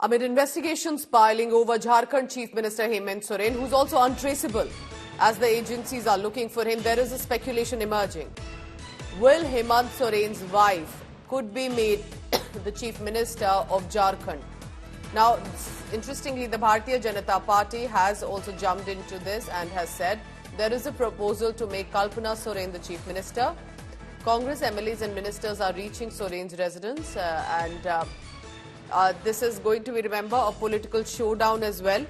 Amid investigations piling over Jharkhand Chief Minister Hemant Soren, who's also untraceable, as the agencies are looking for him, there is a speculation emerging. Will Hemant Soren's wife could be made the Chief Minister of Jharkhand? Now, interestingly, the Bharatiya Janata Party has also jumped into this and has said there is a proposal to make Kalpana Soren the Chief Minister. Congress MLAs and ministers are reaching Soren's residence this is going to be, remember, a political showdown as well,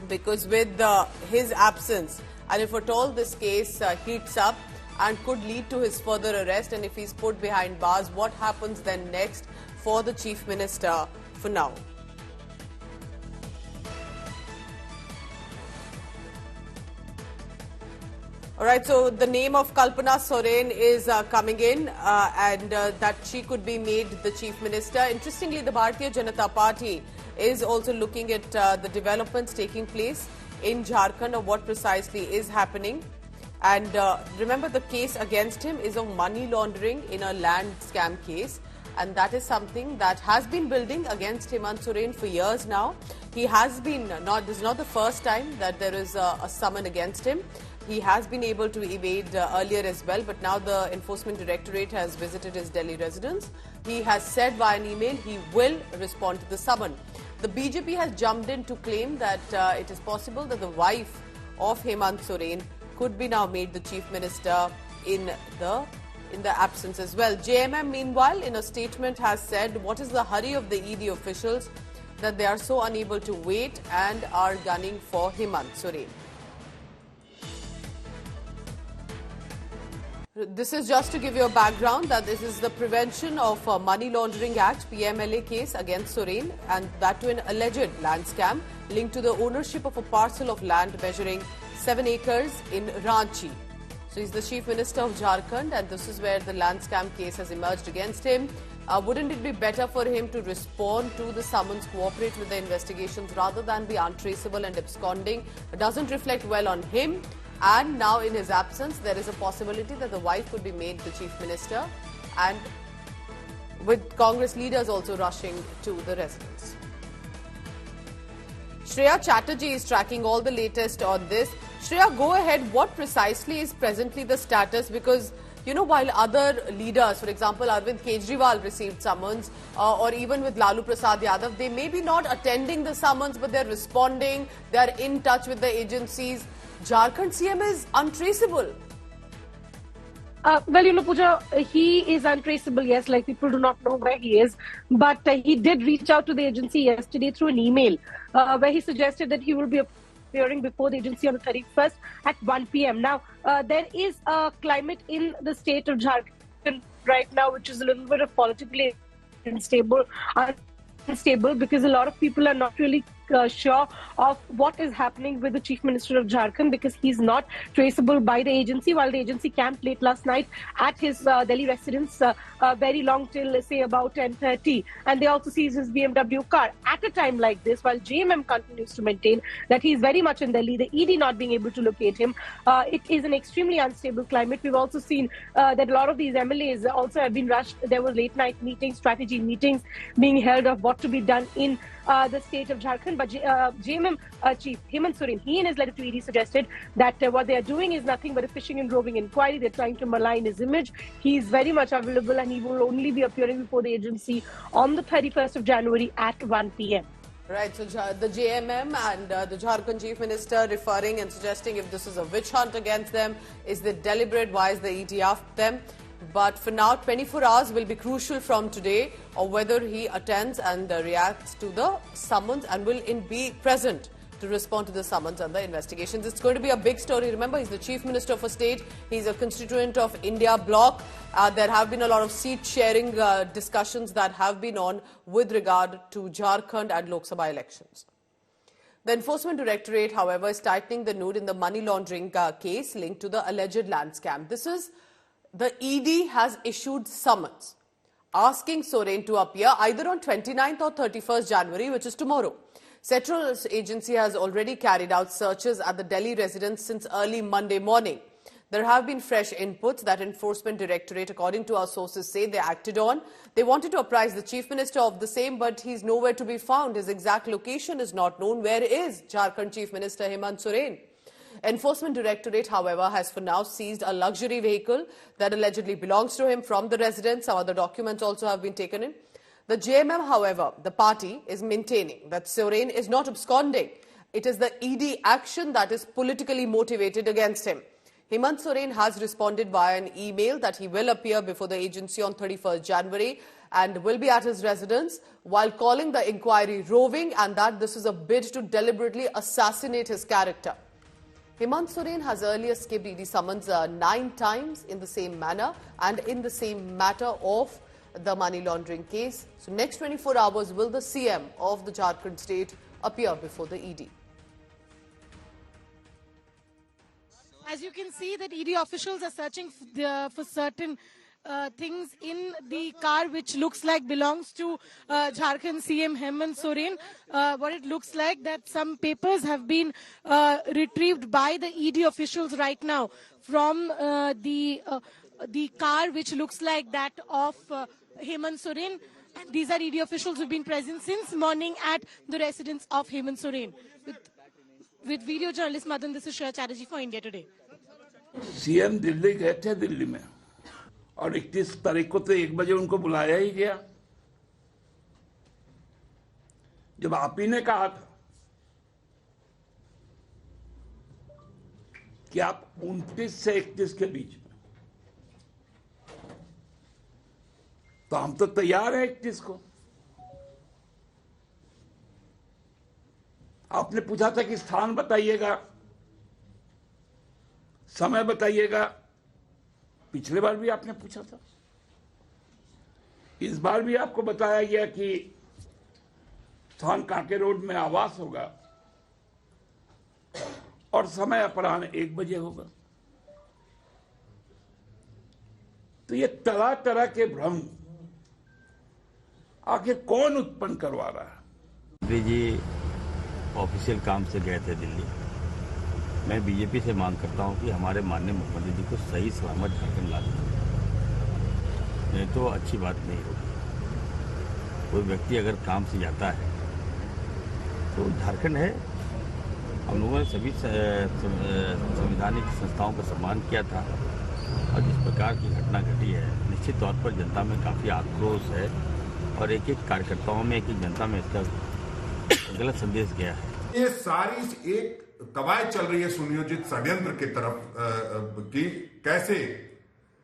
because with his absence, and if at all this case heats up and could lead to his further arrest, and if he's put behind bars, what happens then next for the Chief Minister for now? All right, so the name of Kalpana Soren is coming in that she could be made the Chief Minister. Interestingly, the Bharatiya Janata Party is also looking at the developments taking place in Jharkhand of what precisely is happening. And remember, the case against him is of money laundering in a land scam case. And that is something that has been building against Hemant Soren for years now. He has been, this is not the first time that there is a summon against him. He has been able to evade earlier as well, but now the Enforcement Directorate has visited his Delhi residence. He has said via an email he will respond to the summon. The BJP has jumped in to claim that it is possible that the wife of Hemant Soren could be now made the Chief Minister in the absence as well. JMM, meanwhile, in a statement has said what is the hurry of the ED officials that they are so unable to wait and are gunning for Hemant Soren. This is just to give you a background that this is the Prevention of Money Laundering Act PMLA case against Soren, and that to an alleged land scam linked to the ownership of a parcel of land measuring 7 acres in Ranchi. So he's the Chief Minister of Jharkhand, and this is where the land scam case has emerged against him. Wouldn't it be better for him to respond to the summons, cooperate with the investigations rather than be untraceable and absconding? It doesn't reflect well on him. And now in his absence, there is a possibility that the wife could be made the Chief Minister, and with Congress leaders also rushing to the residence. Shreya Chatterjee is tracking all the latest on this. Shreya, go ahead. What precisely is presently the status? Because, you know, while other leaders, for example, Arvind Kejriwal received summons, or even with Lalu Prasad Yadav, they may be not attending the summons, but they're responding, they're in touch with the agencies. Jharkhand CM is untraceable. Well, you know, Pooja, he is untraceable, yes, like people do not know where he is. But he did reach out to the agency yesterday through an email where he suggested that he will be appearing before the agency on the 31st at 1 p.m. Now, there is a climate in the state of Jharkhand right now, which is a little bit of politically unstable because a lot of people are not really sure of what is happening with the Chief Minister of Jharkhand, because he's not traceable by the agency, while the agency camped late last night at his Delhi residence very long till, say, about 10:30. And they also seized his BMW car. At a time like this, while JMM continues to maintain that he's very much in Delhi, the ED not being able to locate him, it is an extremely unstable climate. We've also seen that a lot of these MLAs also have been rushed. There were late night meetings, strategy meetings being held of what to be done in the state of Jharkhand. But JMM Chief Hemant Soren, he in his letter to ED suggested that what they are doing is nothing but a fishing and roving inquiry. They're trying to malign his image. He is very much available, and he will only be appearing before the agency on the 31st of January at 1 p.m. Right, so the JMM and the Jharkhand Chief Minister referring and suggesting if this is a witch hunt against them, is it deliberate, why is the ED after them? But for now, 24 hours will be crucial from today, or whether he attends and reacts to the summons and will be present to respond to the summons and the investigations. It's going to be a big story. Remember, he's the Chief Minister of a state. He's a constituent of India Bloc. There have been a lot of seat-sharing discussions that have been on with regard to Jharkhand and Lok Sabha elections. The Enforcement Directorate, however, is tightening the noose in the money laundering case linked to the alleged land scam. The ED has issued summons asking Soren to appear either on 29th or 31st January, which is tomorrow. Central Agency has already carried out searches at the Delhi residence since early Monday morning. There have been fresh inputs that Enforcement Directorate, according to our sources, say they acted on. They wanted to apprise the Chief Minister of the same, but he's nowhere to be found. His exact location is not known. Where is Jharkhand Chief Minister Hemant Soren? Enforcement Directorate, however, has for now seized a luxury vehicle that allegedly belongs to him from the residence. Some other documents also have been taken in. The JMM, however, the party, is maintaining that Soren is not absconding. It is the ED action that is politically motivated against him. Hemant Soren has responded via an email that he will appear before the agency on 31st January and will be at his residence, while calling the inquiry roving and that this is a bid to deliberately assassinate his character. Hemant Soren has earlier skipped ED summons 9 times in the same manner and in the same matter of the money laundering case. So next 24 hours, will the CM of the Jharkhand state appear before the ED? As you can see, that ED officials are searching for certain things in the car which looks like belongs to Jharkhand CM Hemant Soren. What it looks like that some papers have been retrieved by the ED officials right now from the car which looks like that of Hemant Soren. And these are ED officials who have been present since morning at the residence of Hemant Soren. With video journalist Madan, this is Shreya Chatterjee for India Today. CM Delhi गए थे दिल्ली में और 31 तारीख को तो 1 बजे उनको बुलाया ही गया। जब आप ही ने कहा था कि आप 29 से 31 के बीच में, तो हम तो तैयार हैं 31 को। आपने पूछा था कि स्थान बताइएगा, समय बताइएगा। पिछले बार भी आपने पूछा था, इस बार भी आपको बताया गया कि स्थान कांके रोड में आवास होगा और समय अपराह्न 1 बजे होगा। तो ये तरह तरह के भ्रम आखिर कौन उत्पन्न करवा रहा है? जी ऑफिशियल काम से गए थे दिल्ली। मैं बीजेपी से मांग करता हूं कि हमारे माननीय मुख्यमंत्री जी को सही सलामत झारखंड ला दें, नहीं तो अच्छी बात नहीं होगी। कोई व्यक्ति अगर काम से जाता है तो झारखंड है। हम लोगों ने सभी संवैधानिक संस्थाओं का सम्मान किया था और जिस प्रकार की घटना घटी है, निश्चित तौर पर जनता में काफ़ी आक्रोश है और एक एक कार्यकर्ताओं में, एक एक जनता में इसका गलत संदेश गया है। ये सारी एक कवायद चल रही है सुनियोजित षड्यंत्र की तरफ कि कैसे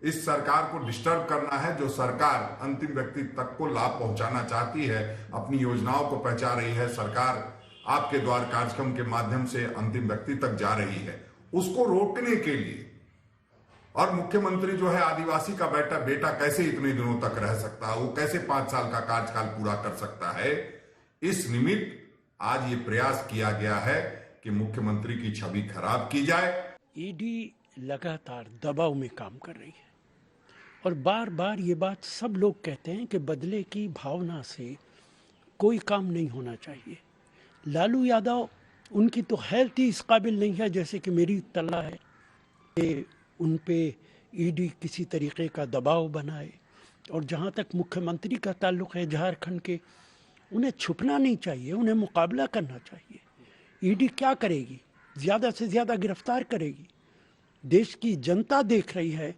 इस सरकार को डिस्टर्ब करना है। जो सरकार अंतिम व्यक्ति तक को लाभ पहुंचाना चाहती है, अपनी योजनाओं को पहुंचा रही है, सरकार आपके द्वार कार्यक्रम के माध्यम से अंतिम व्यक्ति तक जा रही है, उसको रोकने के लिए। और मुख्यमंत्री जो है आदिवासी का बेटा कैसे इतने दिनों तक रह सकता है, वो कैसे 5 साल का कार्यकाल पूरा कर सकता है। इस निमित्त आज ये प्रयास किया गया है कि मुख्यमंत्री की छवि खराब की जाए। ईडी लगातार दबाव में काम कर रही है और बार बार ये बात सब लोग कहते हैं कि बदले की भावना से कोई काम नहीं होना चाहिए। लालू यादव, उनकी तो हेल्थ ही इस काबिल नहीं है जैसे कि मेरी इत्तला है कि उन पे ईडी किसी तरीके का दबाव बनाए। और जहाँ तक मुख्यमंत्री का ताल्लुक है झारखंड के, उन्हें छुपना नहीं चाहिए, उन्हें मुकाबला करना चाहिए। ईडी क्या करेगी? ज़्यादा से ज़्यादा गिरफ्तार करेगी। देश की जनता देख रही है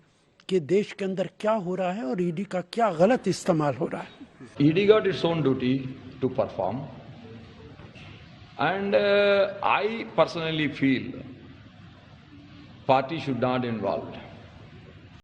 कि देश के अंदर क्या हो रहा है और ईडी का क्या गलत इस्तेमाल हो रहा है। ED got its own duty to perform and I personally feel party should not involved.